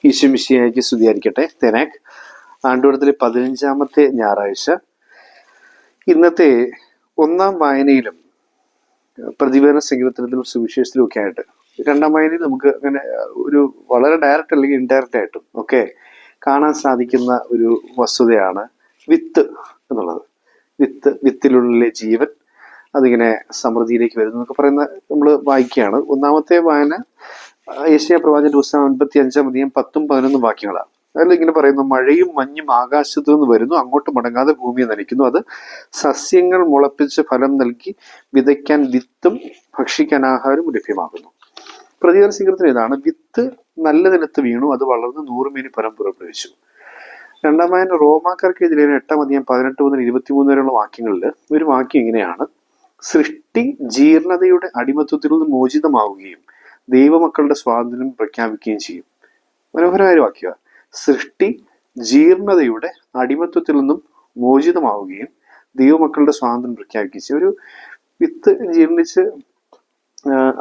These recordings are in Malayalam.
ഈശോ മിശിഹായ്ക്ക് സ്തുതിയായിരിക്കട്ടെ. തെനാക് ആണ്ടുവട്ടത്തിലെ 15ാമത്തെ ഞായറാഴ്ച. ഇന്നത്തെ ഒന്നാം വായനയിലും പ്രതിവേദന സങ്കീർത്തനത്തിലും സുവിശേഷത്തിലും ഒക്കെ ആയിട്ട്, രണ്ടാം വായനയിൽ നമുക്ക് അങ്ങനെ ഒരു വളരെ ഡയറക്റ്റ് അല്ലെങ്കിൽ ഇൻഡയറക്റ്റ് ആയിട്ടും ഒക്കെ കാണാൻ സാധിക്കുന്ന ഒരു വസ്തുതയാണ് വിത്ത് എന്നുള്ളത്. വിത്തിലുള്ള ജീവൻ അതിങ്ങനെ സമൃദ്ധിയിലേക്ക് വരുന്നു എന്നൊക്കെ പറയുന്ന നമ്മൾ വായിക്കുകയാണ്. ഒന്നാമത്തെ വായന യെശയ്യാ പ്രവാചകന്റെ പുസ്തകം 55 10 11 വാക്യങ്ങളാണ്. അതിൽ ഇങ്ങനെ പറയുന്നു: മഴയും മഞ്ഞും ആകാശത്തു നിന്ന് വരുന്നു, അങ്ങോട്ട് മടങ്ങാതെ ഭൂമിയെ നനയ്ക്കുന്നു, അത് സസ്യങ്ങൾ മുളപ്പിച്ച് ഫലം നൽകി, വിതയ്ക്കാൻ വിത്തും ഭക്ഷിക്കാൻ ആഹാരവും ലഭ്യമാകുന്നു. പ്രതികാര സങ്കീർത്തനം ഇതാണ്: വിത്ത് നല്ല നിലത്ത് വീണു, അത് വളർന്ന് 100 മേനി ഫലം പുറപ്പെടുവിച്ചു. രണ്ടാം വായന റോമാക്കാർക്കെതിരെ 8 18 മുതൽ 23 വരെയുള്ള വാക്യങ്ങളിൽ ഒരു വാക്യം ഇങ്ങനെയാണ്: സൃഷ്ടി ജീർണതയുടെ അടിമത്വത്തിൽ നിന്ന് മോചിതമാവുകയും ദൈവമക്കളുടെ സ്വാതന്ത്ര്യം പ്രഖ്യാപിക്കുകയും ചെയ്യും. മനോഹരമായ ഒരു വാക്യ. സൃഷ്ടി ജീർണതയുടെ അടിമത്വത്തിൽ നിന്നും മോചിതമാവുകയും ദൈവമക്കളുടെ സ്വാതന്ത്ര്യം പ്രഖ്യാപിക്കുകയും ചെയ്യും. ഒരു വിത്ത് ജീർണിച്ച്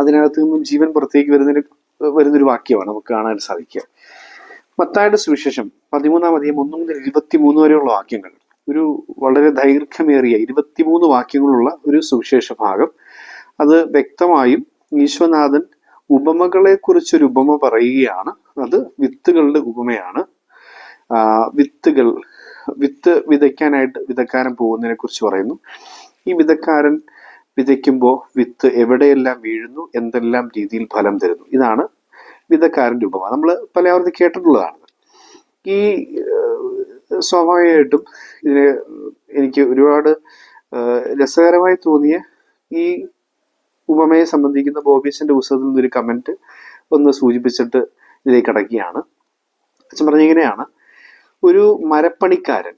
അതിനകത്ത് നിന്നും ജീവൻ പുറത്തേക്ക് വരുന്നൊരു വാക്യമാണ് നമുക്ക് കാണാൻ സാധിക്കുക. മത്തായിയുടെ സുവിശേഷം 13-ാം അധ്യായം 1 മുതൽ 23 വരെയുള്ള വാക്യങ്ങൾ, ഒരു വളരെ ദൈർഘ്യമേറിയ 23 വാക്യങ്ങളുള്ള ഒരു സുവിശേഷ ഭാഗം. അത് വ്യക്തമായും ഈശ്വനാഥൻ ഉപമകളെ കുറിച്ചൊരു ഉപമ പറയുകയാണ്. അത് വിത്തുകളുടെ ഉപമയാണ്. വിത്ത് വിതയ്ക്കാനായിട്ട് വിതക്കാരൻ പോകുന്നതിനെ കുറിച്ച് പറയുന്നു. ഈ വിതക്കാരൻ വിതയ്ക്കുമ്പോൾ വിത്ത് എവിടെയെല്ലാം വീഴുന്നു, എന്തെല്ലാം രീതിയിൽ ഫലം തരുന്നു. ഇതാണ് വിതക്കാരൻ്റെ ഉപമ. നമ്മൾ പലയാവർത്തി കേട്ടിട്ടുള്ളതാണ്. ഈ സ്വാഭാവികമായിട്ടും ഇതിന് എനിക്ക് ഒരുപാട് രസകരമായി തോന്നിയ ഈ ഉപമയെ സംബന്ധിക്കുന്ന ബോബീസിന്റെ പുസ്തകത്തിൽ നിന്നൊരു കമന്റ് ഒന്ന് സൂചിപ്പിച്ചിട്ട് ഇതിലേക്ക് കടക്കുകയാണ്. അച്ഛൻ പറഞ്ഞിങ്ങനെയാണ്: ഒരു മരപ്പണിക്കാരൻ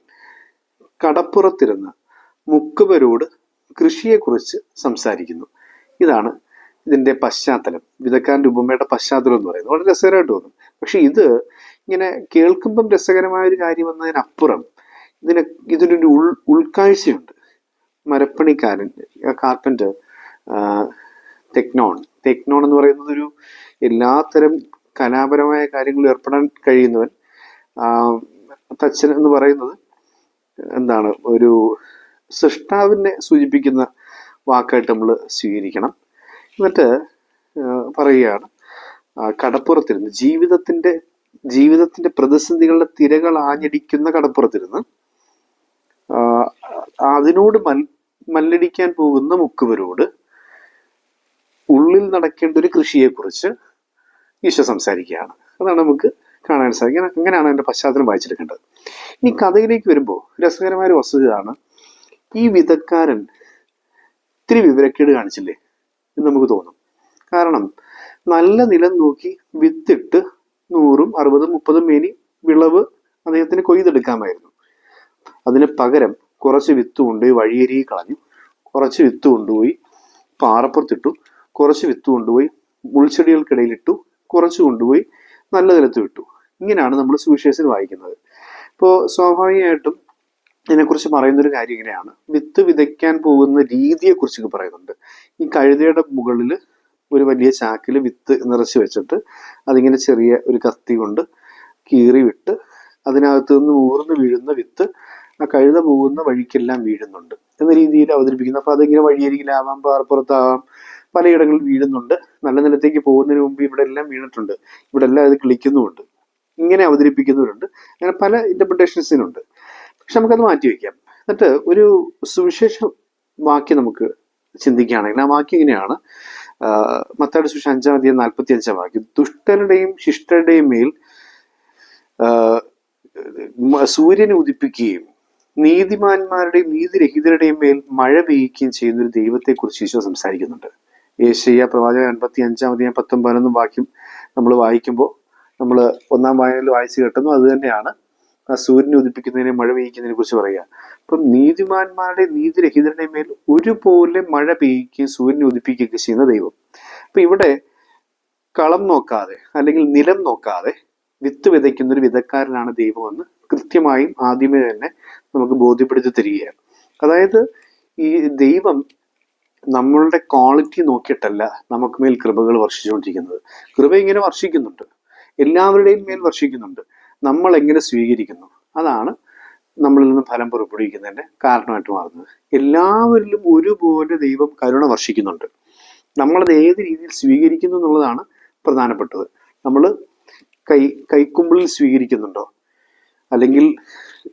കടപ്പുറത്തിരുന്ന് മുക്കുവരോട് കൃഷിയെക്കുറിച്ച് സംസാരിക്കുന്നു. ഇതാണ് ഇതിന്റെ പശ്ചാത്തലം, വിതക്കാരൻ്റെ ഉപമയുടെ പശ്ചാത്തലം എന്ന് പറയുന്നത്. വളരെ രസകരമായിട്ട് തോന്നും. പക്ഷെ ഇത് ഇങ്ങനെ കേൾക്കുമ്പം രസകരമായ ഒരു കാര്യം എന്നതിനപ്പുറം ഇതിനൊരു ഉൾക്കാഴ്ചയുണ്ട്. മരപ്പണിക്കാരൻ, കാർപ്പൻ്റർ, തെക്നോൺ എന്ന് പറയുന്നത് ഒരു എല്ലാത്തരം കലാപരമായ കാര്യങ്ങളിൽ ഏർപ്പെടാൻ കഴിയുന്നവൻ. തച്ചൻ എന്ന് പറയുന്നത് എന്താണ്, ഒരു സൃഷ്ടാവിനെ സൂചിപ്പിക്കുന്ന വാക്കായിട്ട് നമ്മൾ സ്വീകരിക്കണം. എന്നിട്ട് പറയുകയാണ്, കടപ്പുറത്തിരുന്ന് ജീവിതത്തിന്റെ പ്രതിസന്ധികളുടെ തിരകൾ ആഞ്ഞടിക്കുന്ന കടപ്പുറത്തിരുന്ന് അതിനോട് മല്ലടിക്കാൻ പോകുന്ന മുക്കുവരോട് ഉള്ളിൽ നടക്കേണ്ട ഒരു കൃഷിയെക്കുറിച്ച് ഈശോ സംസാരിക്കുകയാണ്. അതാണ് നമുക്ക് കാണാൻ സാധിക്കുക. അങ്ങനെയാണ് അതിന്റെ പശ്ചാത്തലം വായിച്ചെടുക്കേണ്ടത്. ഇനി കഥയിലേക്ക് വരുമ്പോൾ രസകരമായ ഒരു വസ്തുതയാണ്, ഈ വിതക്കാരൻ ഇത്തിരി വിവരക്കേട് കാണിച്ചില്ലേ എന്ന് നമുക്ക് തോന്നും. കാരണം നല്ല നിലം നോക്കി വിത്തിട്ട് 100, 60, 30 മേനി വിളവ് അദ്ദേഹത്തിന് കൊയ്തെടുക്കാമായിരുന്നു. അതിന് പകരം കുറച്ച് വിത്ത് കൊണ്ടുപോയി വഴിയരികി കളഞ്ഞു, കുറച്ച് വിത്ത് കൊണ്ടുപോയി പാറപ്പുറത്തിട്ടു, കുറച്ച് വിത്ത് കൊണ്ടുപോയി മുൾച്ചെടികൾക്കിടയിലിട്ടു, കുറച്ച് കൊണ്ടുപോയി നല്ല നിലത്ത് വിട്ടു. ഇങ്ങനെയാണ് നമ്മൾ സുവിശേഷത്തിൽ വായിക്കുന്നത്. ഇപ്പോൾ സ്വാഭാവികമായിട്ടും ഇതിനെക്കുറിച്ച് പറയുന്നൊരു കാര്യം ഇങ്ങനെയാണ്: വിത്ത് വിതയ്ക്കാൻ പോകുന്ന രീതിയെക്കുറിച്ചൊക്കെ പറയുന്നുണ്ട്. ഈ കഴുതയുടെ മുകളിൽ ഒരു വലിയ ചാക്കിൽ വിത്ത് നിറച്ച് വെച്ചിട്ട് അതിങ്ങനെ ചെറിയ ഒരു കത്തി കൊണ്ട് കീറി വിട്ട് അതിനകത്ത് നിന്ന് ഊർന്ന് വീഴുന്ന വിത്ത് ആ കഴുത പോകുന്ന വഴിക്കെല്ലാം വീഴുന്നുണ്ട് എന്ന രീതിയിൽ അവതരിപ്പിക്കുന്നു. അപ്പൊ അതിങ്ങനെ വഴിയരികിലാവാം, പാറപ്പുറത്താവാം, പലയിടങ്ങളിൽ വീഴുന്നുണ്ട്. നല്ല നിലത്തേക്ക് പോകുന്നതിന് മുമ്പ് ഇവിടെ എല്ലാം വീണിട്ടുണ്ട്, ഇവിടെ എല്ലാം ഇത് കിളിക്കുന്നുമുണ്ട്. ഇങ്ങനെ അവതരിപ്പിക്കുന്നവരുണ്ട്. അങ്ങനെ പല ഇന്റർപ്രിട്ടേഷൻസിനുണ്ട്. പക്ഷെ നമുക്കത് മാറ്റി വയ്ക്കാം. എന്നിട്ട് ഒരു സുവിശേഷ വാക്യം നമുക്ക് ചിന്തിക്കുകയാണെങ്കിൽ ആ വാക്യം ഇങ്ങനെയാണ്: മത്തായിയുടെ സുവിശേഷം 5-ാം അധ്യായം 45-ാം വാക്യം: ദുഷ്ടരുടെയും ശിഷ്ടരുടെയും മേൽ സൂര്യനെ ഉദിപ്പിക്കുകയും നീതിമാന്മാരുടെയും നീതിരഹിതരുടെയും മേൽ മഴ പെയ്യുകയും ചെയ്യുന്ന ഒരു ദൈവത്തെക്കുറിച്ച് ഈശോ സംസാരിക്കുന്നുണ്ട്. യെശയ്യാ പ്രവാചകൻ 55-ാം അധ്യായം 10 11 വാക്യം നമ്മൾ വായിക്കുമ്പോൾ നമ്മൾ ഒന്നാം വായനയിൽ വായിച്ചു കേട്ടുന്നു. അത് തന്നെയാണ് ആ സൂര്യനെ ഉദിപ്പിക്കുന്നതിനെ മഴ പെയ്യിക്കുന്നതിനെ കുറിച്ച് പറയുക. അപ്പം നീതിമാന്മാരുടെ നീതിരഹിതരുടെ മേൽ ഒരുപോലെ മഴ പെയ്യുകയും സൂര്യനെ ഉദിപ്പിക്കുകയൊക്കെ ചെയ്യുന്ന ദൈവം. അപ്പൊ ഇവിടെ കളം നോക്കാതെ അല്ലെങ്കിൽ നിലം നോക്കാതെ വിത്ത് വിതയ്ക്കുന്ന ഒരു വിതക്കാരനാണ് ദൈവമെന്ന് കൃത്യമായും ആദ്യമേ തന്നെ നമുക്ക് ബോധ്യപ്പെടുത്തി തരികയാണ്. അതായത് ഈ ദൈവം നമ്മളുടെ ക്വാളിറ്റി നോക്കിയിട്ടല്ല നമുക്ക് മേൽ കൃപകൾ വർഷിച്ചുകൊണ്ടിരിക്കുന്നത്. കൃപ ഇങ്ങനെ വർഷിക്കുന്നുണ്ട്. എല്ലാവരുടെയും മേൽ വർഷിക്കുന്നുണ്ട്. നമ്മൾ എങ്ങനെ സ്വീകരിക്കുന്നു അതാണ് നമ്മളിൽ നിന്ന് ഫലം പുറപ്പെടുവിക്കുന്നതിന്റെ കാരണമായിട്ട് മാറുന്നത്. എല്ലാവരിലും ഒരുപോലെ ദൈവം കരുണ വർഷിക്കുന്നുണ്ട്. നമ്മളത് ഏത് രീതിയിൽ സ്വീകരിക്കുന്നു എന്നുള്ളതാണ് പ്രധാനപ്പെട്ടത്. നമ്മൾ കൈക്കുമ്പിളിൽ സ്വീകരിക്കുന്നുണ്ടോ, അല്ലെങ്കിൽ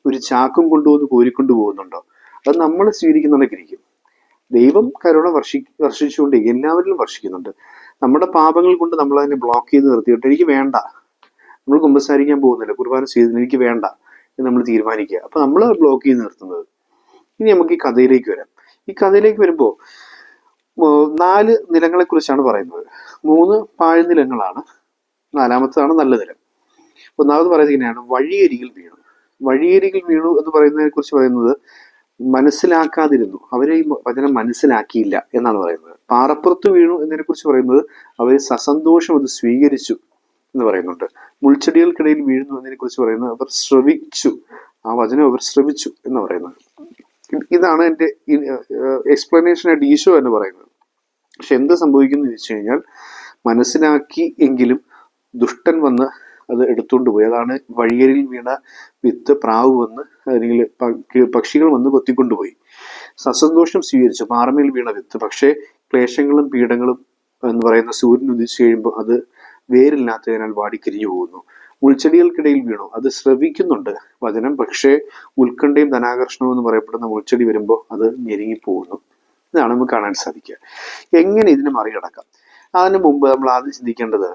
ഒരു ചാക്കും കൊണ്ടുവന്ന് കോരിക്കൊണ്ടു പോകുന്നുണ്ടോ? അത് നമ്മൾ സ്വീകരിക്കുന്നതൊക്കെ ഇരിക്കും. ദൈവം കരുണ വർഷിച്ചുകൊണ്ട് എല്ലാവരിലും വർഷിക്കുന്നുണ്ട്. നമ്മുടെ പാപങ്ങൾ കൊണ്ട് നമ്മൾ അതിനെ ബ്ലോക്ക് ചെയ്ത് നിർത്തിയിട്ട് എനിക്ക് വേണ്ട, നമ്മൾ കുമ്പസാരിക്കാൻ പോകുന്നില്ല, കുർബാന ചെയ്തില്ല, എനിക്ക് വേണ്ട എന്ന് നമ്മൾ തീരുമാനിക്കുക. അപ്പൊ നമ്മൾ ബ്ലോക്ക് ചെയ്ത് നിർത്തുന്നത്. ഇനി നമുക്ക് ഈ കഥയിലേക്ക് വരാം. ഈ കഥയിലേക്ക് വരുമ്പോൾ 4 നിലങ്ങളെ കുറിച്ചാണ് പറയുന്നത്. 3 പാഴ്നിലങ്ങളാണ്, 4-മത്തതാണ് നല്ല നിലം. ഒന്നാമത് പറയുന്നത് ഇങ്ങനെയാണ്: വഴിയരികിൽ വീണു. വഴിയരികിൽ വീണു എന്ന് പറയുന്നതിനെ കുറിച്ച് പറയുന്നത് മനസ്സിലാക്കാതിരുന്നു, അവരെ ഈ വചനം മനസ്സിലാക്കിയില്ല എന്നാണ് പറയുന്നത്. പാറപ്പുറത്ത് വീണു എന്നതിനെ കുറിച്ച് പറയുന്നത് അവർ സസന്തോഷം അത് സ്വീകരിച്ചു എന്ന് പറയുന്നുണ്ട്. മുൾച്ചെടികൾക്കിടയിൽ വീഴുന്നു എന്നതിനെ കുറിച്ച് പറയുന്നത് അവർ ശ്രവിച്ചു, ആ വചനം അവർ ശ്രവിച്ചു എന്ന് പറയുന്നത്. ഇതാണ് എൻ്റെ എക്സ്പ്ലനേഷനായിട്ട് ഈശോ എന്ന് പറയുന്നത്. പക്ഷെ എന്ത് സംഭവിക്കുന്നു എന്ന് വെച്ച് കഴിഞ്ഞാൽ, മനസ്സിലാക്കി എങ്കിലും ദുഷ്ടൻ വന്ന് അത് എടുത്തുകൊണ്ട് പോയി. അതാണ് വഴിയരിൽ വീണ വിത്ത് പ്രാവ് വന്ന് അല്ലെങ്കിൽ പക്ഷികൾ വന്ന് കൊത്തിക്കൊണ്ടുപോയി. സസന്തോഷം സ്വീകരിച്ചു പാറമേൽ വീണ വിത്ത്, പക്ഷേ ക്ലേശങ്ങളും പീഡങ്ങളും എന്ന് പറയുന്ന സൂര്യൻ ഉദിച്ചു കഴിയുമ്പോൾ അത് വേരില്ലാത്തതിനാൽ വാടിക്കരിഞ്ഞു പോകുന്നു. മുൾച്ചെടികൾക്കിടയിൽ വീണു, അത് ശ്രവിക്കുന്നുണ്ട് വചനം, പക്ഷേ ഉത്കണ്ഠയും ധനാകർഷണവും എന്ന് പറയപ്പെടുന്ന മുൾച്ചെടി വരുമ്പോൾ അത് ഞെരുങ്ങിപ്പോകുന്നു. ഇതാണ് നമുക്ക് കാണാൻ സാധിക്കുക. എങ്ങനെ ഇതിനെ മറികടക്കാം? അതിന് മുമ്പ് നമ്മൾ ആദ്യം ചിന്തിക്കേണ്ടത്,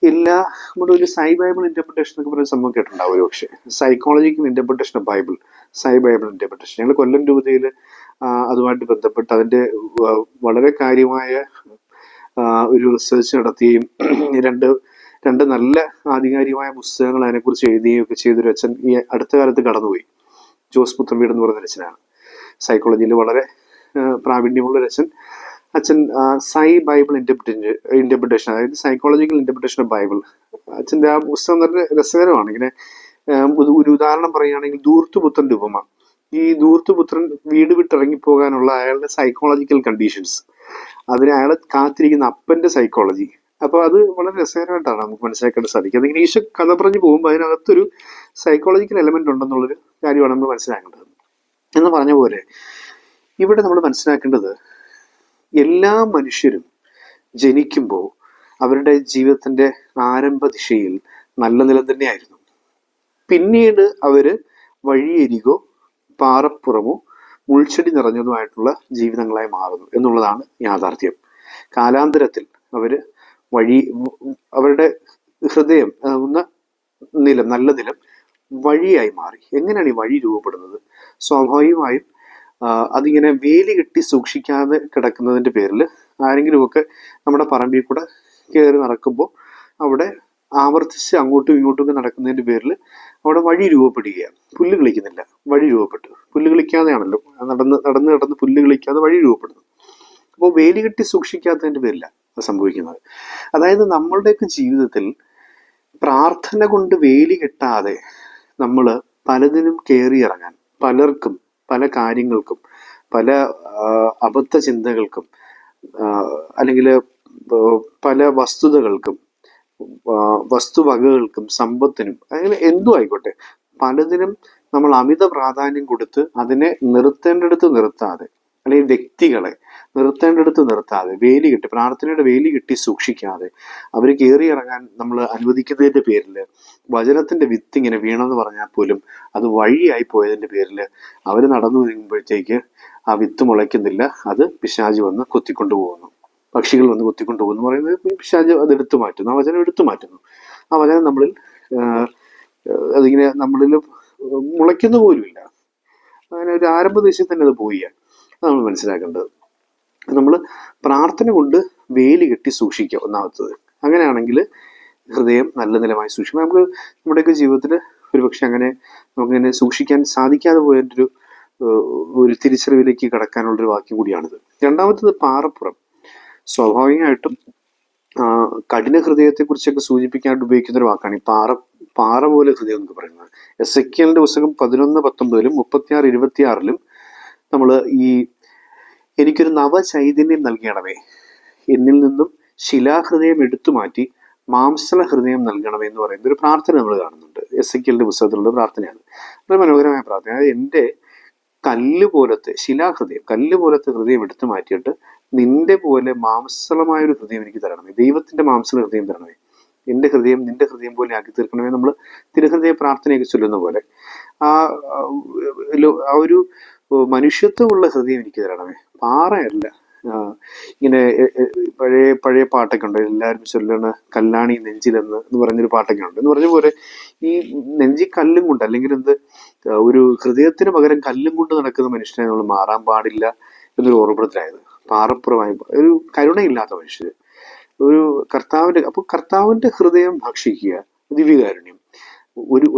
നമ്മുടെ ഒരു സൈ ബൈബിൾ ഇന്റർപ്രിട്ടേഷൻ എന്നൊക്കെ പറയുന്ന സംഭവം കേട്ടിട്ടുണ്ടാവും ഒരു പക്ഷേ. Psychological interpretation of Bible, psy Bible interpretation. ഞങ്ങൾ കൊല്ലം രൂപതയിൽ അതുമായിട്ട് ബന്ധപ്പെട്ട് അതിൻ്റെ വളരെ കാര്യമായ ഒരു റിസർച്ച് നടത്തുകയും രണ്ട് നല്ല ആധികാരികമായ പുസ്തകങ്ങൾ അതിനെക്കുറിച്ച് എഴുതുകയും ഒക്കെ ചെയ്തൊരു അച്ഛൻ ഈ അടുത്ത കാലത്ത് കടന്നുപോയി. ജോസ് പുത്തൻവീട് എന്ന് പറയുന്ന അച്ഛനാണ്. സൈക്കോളജിയിൽ വളരെ പ്രാവീണ്യമുള്ള അച്ഛൻ സൈ ബൈബിൾ ഇന്റർപ്രിട്ടേഷൻ, അതായത് സൈക്കോളജിക്കൽ ഇന്റർപ്രിട്ടേഷൻ ഓഫ് ബൈബിൾ. അച്ഛൻ്റെ ആ പുസ്തകം നല്ല രസകരമാണ്. ഇങ്ങനെ ഒരു ഉദാഹരണം പറയുകയാണെങ്കിൽ, ധൂർത്തുപുത്രൻ്റെ ഉപമ. ഈ ധൂർത്തുപുത്രൻ വീട് വിട്ടിറങ്ങിപ്പോകാനുള്ള അയാളുടെ സൈക്കോളജിക്കൽ കണ്ടീഷൻസ്, അതിന് അയാളെ കാത്തിരിക്കുന്ന അപ്പൻ്റെ സൈക്കോളജി. അപ്പോൾ അത് വളരെ രസകരമായിട്ടാണ് നമുക്ക് മനസ്സിലാക്കേണ്ട സാധിക്കുക. അതിങ്ങനെ ഈശോ കഥ പറഞ്ഞു പോകുമ്പോൾ അതിനകത്തൊരു സൈക്കോളജിക്കൽ എലമെന്റ് ഉണ്ടെന്നുള്ളൊരു കാര്യമാണ് നമ്മൾ മനസ്സിലാക്കേണ്ടത്. എന്ന് പറഞ്ഞ പോലെ ഇവിടെ നമ്മൾ മനസ്സിലാക്കേണ്ടത്, എല്ലാ മനുഷ്യരും ജനിക്കുമ്പോൾ അവരുടെ ജീവിതത്തിന്റെ ആരംഭ ദിശയിൽ നല്ല നിലം തന്നെയായിരുന്നു. പിന്നീട് അവര് വഴിയരികോ പാറപ്പുറമോ മുൾച്ചെടി നിറഞ്ഞതുമായിട്ടുള്ള ജീവിതങ്ങളായി മാറുന്നു എന്നുള്ളതാണ് യാഥാർത്ഥ്യം. കാലാന്തരത്തിൽ അവരുടെ ഹൃദയം നല്ല നിലം വഴിയായി മാറി. എങ്ങനെയാണ് ഈ വഴി രൂപപ്പെടുന്നത്? സ്വാഭാവികമായും അതിങ്ങനെ വേലി കെട്ടി സൂക്ഷിക്കാതെ കിടക്കുന്നതിൻ്റെ പേരിൽ ആരെങ്കിലുമൊക്കെ നമ്മുടെ പറമ്പിൽ കൂടെ കയറി നടക്കുമ്പോൾ അവിടെ ആവർത്തിച്ച് അങ്ങോട്ടും ഇങ്ങോട്ടും നടക്കുന്നതിൻ്റെ പേരിൽ അവിടെ വഴി രൂപപ്പെടുകയാണ്. പുല്ല് കളിക്കുന്നില്ല, വഴി രൂപപ്പെട്ടു. പുല്ല് കളിക്കാതെയാണല്ലോ, നടന്ന് പുല്ല് കളിക്കാതെ വഴി രൂപപ്പെടുന്നു. അപ്പോൾ വേലി കെട്ടി സൂക്ഷിക്കാത്തതിൻ്റെ പേരില്ല അത് സംഭവിക്കുന്നത്. അതായത് നമ്മളുടെയൊക്കെ ജീവിതത്തിൽ പ്രാർത്ഥന കൊണ്ട് വേലി കെട്ടാതെ നമ്മൾ പലതിനും കയറിയിറങ്ങാൻ, പലർക്കും പല കാര്യങ്ങൾക്കും പല അബദ്ധ ചിന്തകൾക്കും അല്ലെങ്കിൽ പല വസ്തുതകൾക്കും വസ്തുവകകൾക്കും സമ്പത്തിനും അങ്ങനെ എന്തും ആയിക്കോട്ടെ, പലതിനും നമ്മൾ അമിത പ്രാധാന്യം കൊടുത്ത് അതിനെ നിർത്തേണ്ടടുത്ത് നിർത്താതെ, അല്ലെങ്കിൽ വ്യക്തികളെ നിർത്തേണ്ടടുത്ത് നിർത്താതെ വേലി കെട്ടി, പ്രാർത്ഥനയുടെ വേലി കെട്ടി സൂക്ഷിക്കാതെ അവർ കയറിയിറങ്ങാൻ നമ്മൾ അനുവദിക്കുന്നതിൻ്റെ പേരിൽ വചനത്തിന്റെ വിത്ത് ഇങ്ങനെ വീണെന്ന് പറഞ്ഞാൽ പോലും അത് വഴിയായി പോയതിൻ്റെ പേരിൽ അവർ നടന്നു വരുമ്പോഴത്തേക്ക് ആ വിത്ത് മുളയ്ക്കുന്നില്ല, അത് പിശാച് വന്ന് കൊത്തിക്കൊണ്ടുപോകുന്നു, പക്ഷികൾ വന്ന് കൊത്തിക്കൊണ്ടുപോകുന്നു പറയുന്നത് പിശാച് അത് എടുത്തു മാറ്റുന്നു, ആ വചനം എടുത്തു മാറ്റുന്നു. ആ വചനം അതിങ്ങനെ നമ്മളിൽ മുളയ്ക്കുന്ന പോലുമില്ല. അങ്ങനെ ഒരു ആരംഭ ദിശയിൽ തന്നെ അത് പോയി. നമ്മൾ മനസ്സിലാക്കേണ്ടത്, നമ്മൾ പ്രാർത്ഥന കൊണ്ട് വേലി കെട്ടി സൂക്ഷിക്കുക ഒന്നാമത്തത്. അങ്ങനെയാണെങ്കിൽ ഹൃദയം നല്ല നിലമായി സൂക്ഷിക്കും. നമുക്ക് നമ്മുടെയൊക്കെ ജീവിതത്തിൽ ഒരുപക്ഷെ അങ്ങനെ നമുക്കിങ്ങനെ സൂക്ഷിക്കാൻ സാധിക്കാതെ പോയതിൻ്റെ ഒരു തിരിച്ചറിവിലേക്ക് കടക്കാനുള്ളൊരു വാക്യം കൂടിയാണിത്. രണ്ടാമത്തത് പാറപ്പുറം. സ്വാഭാവികമായിട്ടും കഠിന ഹൃദയത്തെക്കുറിച്ചൊക്കെ സൂചിപ്പിക്കാനായിട്ട് ഉപയോഗിക്കുന്ന ഒരു വാക്കാണ് ഈ പാറ പോലെ ഹൃദയം എന്നൊക്കെ പറയുന്നത്. എസെക്കിയേലിന്റെ പുസ്തകം 11:19 36-26 നമ്മൾ എനിക്കൊരു നവചൈതന്യം നൽകണമേ, എന്നിൽ നിന്നും ശിലാഹൃദയം എടുത്തു മാറ്റി മാംസള ഹൃദയം നൽകണമേ എന്ന് പറയുന്ന ഒരു പ്രാർത്ഥന നമ്മൾ കാണുന്നുണ്ട്. എസെക്കിയേലിന്റെ പുസ്തകത്തിലുള്ള പ്രാർത്ഥനയാണ്. വളരെ മനോഹരമായ പ്രാർത്ഥന. അതായത് എൻ്റെ കല്ല് പോലത്തെ ഹൃദയം എടുത്തു മാറ്റിയിട്ട് നിന്റെ പോലെ മാംസളമായൊരു ഹൃദയം എനിക്ക് തരണമേ. ദൈവത്തിന്റെ മാംസള ഹൃദയം തരണമേ. എൻ്റെ ഹൃദയം നിന്റെ ഹൃദയം പോലെ ആക്കി തീർക്കണമേ. നമ്മൾ തിരുഹൃദയ പ്രാർത്ഥനയൊക്കെ ചൊല്ലുന്ന പോലെ ആ ആ ഒരു മനുഷ്യത്വമുള്ള ഹൃദയം എനിക്ക് തരണമേ. പാറയല്ല. ഇങ്ങനെ പഴയ പഴയ പാട്ടൊക്കെ ഉണ്ട്, എല്ലാവരും ചൊല്ലണ കല്ലാണി നെഞ്ചിലെന്ന് പറഞ്ഞൊരു പാട്ടൊക്കെ ഉണ്ട്. എന്ന് പറഞ്ഞ പോലെ ഈ നെഞ്ചി കല്ലും കൊണ്ട്, അല്ലെങ്കിൽ ഒരു ഹൃദയത്തിന് പകരം കല്ലും കൊണ്ട് നടക്കുന്ന മനുഷ്യനെ നമ്മൾ മാറാൻ പാടില്ല എന്നൊരു ഓർമ്മത്തിലായത്. പാറപ്പുറമായി ഒരു കരുണയില്ലാത്ത മനുഷ്യര്, ഒരു കർത്താവിന്റെ ഹൃദയം ഭക്ഷിക്കുക, ദിവ്യകാരുണ്യം,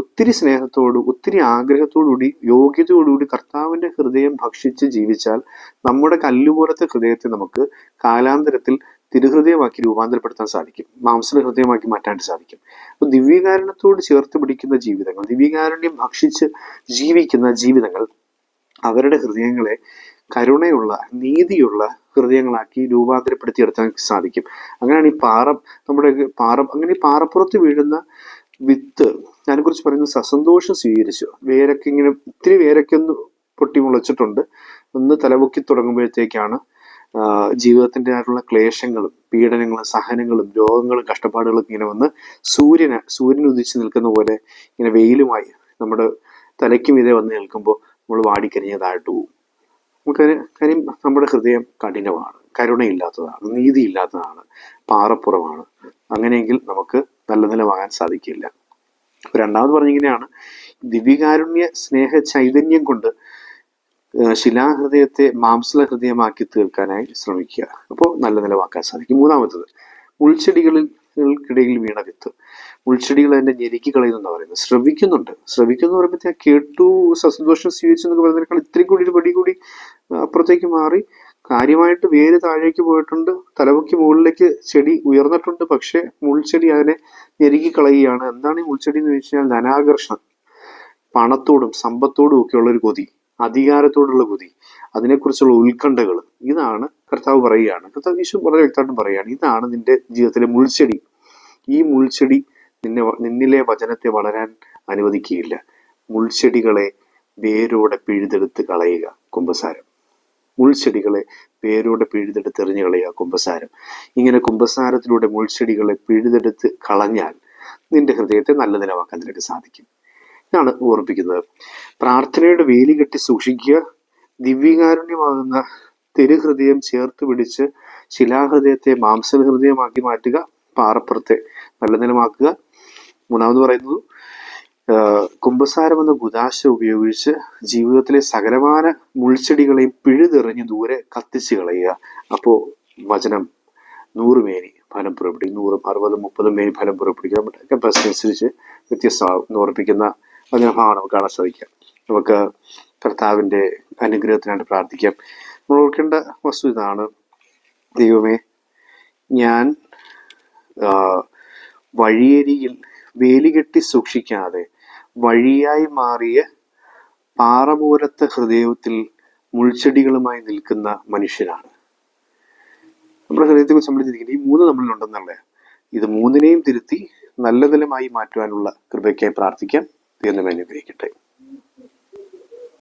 ഒത്തിരി സ്നേഹത്തോടും ഒത്തിരി ആഗ്രഹത്തോടുകൂടി യോഗ്യതയോടുകൂടി കർത്താവിന്റെ ഹൃദയം ഭക്ഷിച്ച് ജീവിച്ചാൽ നമ്മുടെ കല്ലുപോലത്തെ ഹൃദയത്തെ നമുക്ക് കാലാന്തരത്തിൽ തിരുഹൃദയമാക്കി രൂപാന്തരപ്പെടുത്താൻ സാധിക്കും, മാംസ ഹൃദയമാക്കി മാറ്റാൻ സാധിക്കും. അപ്പൊ ദിവ്യകാരുണ്യത്തോട് ചേർത്ത് പിടിക്കുന്ന ജീവിതങ്ങൾ, ദിവ്യകാരുണ്യം ഭക്ഷിച്ച് ജീവിക്കുന്ന ജീവിതങ്ങൾ അവരുടെ ഹൃദയങ്ങളെ കരുണയുള്ള, നീതിയുള്ള ഹൃദയങ്ങളാക്കി രൂപാന്തരപ്പെടുത്തിയെടുക്കാൻ സാധിക്കും. അങ്ങനെയാണ് ഈ അങ്ങനെ ഈ പാറപ്പുറത്ത് വീഴുന്ന വിത്ത്, അതിനെക്കുറിച്ച് പറയുന്നത് സസന്തോഷം സ്വീകരിച്ചു. വേരൊക്കെ ഇങ്ങനെ ഇത്തിരി വേരൊക്കെ ഒന്ന് പൊട്ടി മുളച്ചിട്ടുണ്ട്. ഒന്ന് തലപൊക്കി തുടങ്ങുമ്പോഴത്തേക്കാണ് ജീവിതത്തിൻ്റെ ആയിട്ടുള്ള ക്ലേശങ്ങളും പീഡനങ്ങളും സഹനങ്ങളും രോഗങ്ങളും കഷ്ടപ്പാടുകളും ഇങ്ങനെ വന്ന് സൂര്യൻ ഉദിച്ച് നിൽക്കുന്ന പോലെ ഇങ്ങനെ വെയിലുമായി നമ്മുടെ തലയ്ക്ക് മീതെ വന്ന് നിൽക്കുമ്പോൾ നമ്മൾ വാടിക്കരിഞ്ഞതായിട്ട് പോകും. കാര്യം നമ്മുടെ ഹൃദയം കഠിനമാണ്, കരുണയില്ലാത്തതാണ്, നീതിയില്ലാത്തതാണ്, പാറപ്പുറമാണ്. അങ്ങനെയെങ്കിൽ നമുക്ക് നല്ല നിലവാകാൻ സാധിക്കില്ല. രണ്ടാമത് പറഞ്ഞിങ്ങനെയാണ്, ദിവ്യകാരുണ്യ സ്നേഹ ചൈതന്യം കൊണ്ട് ശിലാഹൃദയത്തെ മാംസള ഹൃദയമാക്കി തീർക്കാനായി ശ്രമിക്കുക. അപ്പോൾ നല്ല നിലവാക്കാൻ സാധിക്കും. മൂന്നാമത്തത്, മുൾച്ചെടികൾക്കിടയിൽ വീണ വിത്ത്. മുൾച്ചെടികൾ അതിന്റെ ഞെരുക്കി കളയുന്നെന്ന് പറയുന്നത്. ശ്രവിക്കുന്നു പറയുമ്പോഴത്തേ കേട്ടു സന്തോഷം സ്വീകരിച്ചു എന്നൊക്കെ പറയുന്നതിനേക്കാൾ ഇത്തിരി കൂടി ഒരു പടി കൂടി അപ്പുറത്തേക്ക് മാറി കാര്യമായിട്ട് വേര് താഴേക്ക് പോയിട്ടുണ്ട്, തലമുക്കി മുകളിലേക്ക് ചെടി ഉയർന്നിട്ടുണ്ട്. പക്ഷെ മുൾച്ചെടി അതിനെ ഞെരുക്കി കളയുകയാണ്. എന്താണ് ഈ മുൾച്ചെടി എന്ന് ചോദിച്ചാൽ ധനാകർഷണം, പണത്തോടും സമ്പത്തോടും ഒക്കെയുള്ള ഒരു കൊതി, അധികാരത്തോടുള്ള കൊതി, അതിനെക്കുറിച്ചുള്ള ഉത്കണ്ഠകൾ, ഇതാണ് കർത്താവ് പറയുകയാണ്. കർത്താവ് യേശു വളരെ വ്യക്തമായിട്ടും പറയുകയാണ്, ഇതാണ് നിന്റെ ജീവിതത്തിലെ മുൾച്ചെടി. ഈ മുൾച്ചെടി നിന്നിലെ വചനത്തെ വളരാൻ അനുവദിക്കുകയില്ല. മുൾച്ചെടികളെ വേരോടെ പിഴുതെടുത്ത് കളയുക കുമ്പസാരം. മുൾച്ചെടികളെ വേരോടെ പിഴുതെടുത്തെറിഞ്ഞു കളയുക കുമ്പസാരം. ഇങ്ങനെ കുമ്പസാരത്തിലൂടെ മുൾച്ചെടികളെ പിഴുതെടുത്ത് കളഞ്ഞാൽ നിന്റെ ഹൃദയത്തെ നല്ല നിലവാക്കാൻ നിനക്ക് സാധിക്കും. ഇതാണ് ഓർമ്മിപ്പിക്കുന്നത്. പ്രാർത്ഥനയുടെ വേലി കെട്ടി സൂക്ഷിക്കുക. ദിവ്യകാരുണ്യമാകുന്ന തിരുഹൃദയം ചേർത്ത് പിടിച്ച് ശിലാഹൃദയത്തെ മാംസല ഹൃദയമാക്കി മാറ്റുക, പാറപ്പുറത്തെ നല്ല നിലമാക്കുക. മൂന്നാമത് പറയുന്നത്, കുമ്പസാരം എന്ന കുദാശ ഉപയോഗിച്ച് ജീവിതത്തിലെ സകലമാന മുൾച്ചെടികളെയും പിഴുതെറിഞ്ഞ് ദൂരെ കത്തിച്ച് കളയുക. അപ്പോൾ വചനം 100 മേനി ഫലം പുറപ്പെടും. 100, 60, 30 മേനി ഫലം പുറപ്പെടുക്കുക. നമ്മുടെ കപ്പാസിറ്റി അനുസരിച്ച് വ്യത്യസ്തമാകും ഓർപ്പിക്കുന്ന വചനഭാവം നമുക്ക് കാണാൻ സാധിക്കാം. നമുക്ക് കർത്താവിൻ്റെ അനുഗ്രഹത്തിനായിട്ട് പ്രാർത്ഥിക്കാം. നമ്മൾ ഓർക്കേണ്ട വസ്തു ഇതാണ്: ദൈവമേ, ഞാൻ വഴിയരികിൽ വേലികെട്ടി സൂക്ഷിക്കാതെ വഴിയായി മാറിയ പാറ പോലത്തെ ഹൃദയത്തിൽ മുൾച്ചെടികളുമായി നിൽക്കുന്ന മനുഷ്യരാണ്. നമ്മുടെ ഹൃദയത്തെ സംബന്ധിച്ചിരിക്കുന്നത് ഈ 3 നമ്മളിലുണ്ടെന്നല്ലേ. ഇത് 3നെയും തിരുത്തി നല്ല നിലമായി മാറ്റുവാനുള്ള കൃപയ്ക്കായി പ്രാർത്ഥിക്കാം. ദൈവം നമ്മെ അനുഗ്രഹിക്കട്ടെ.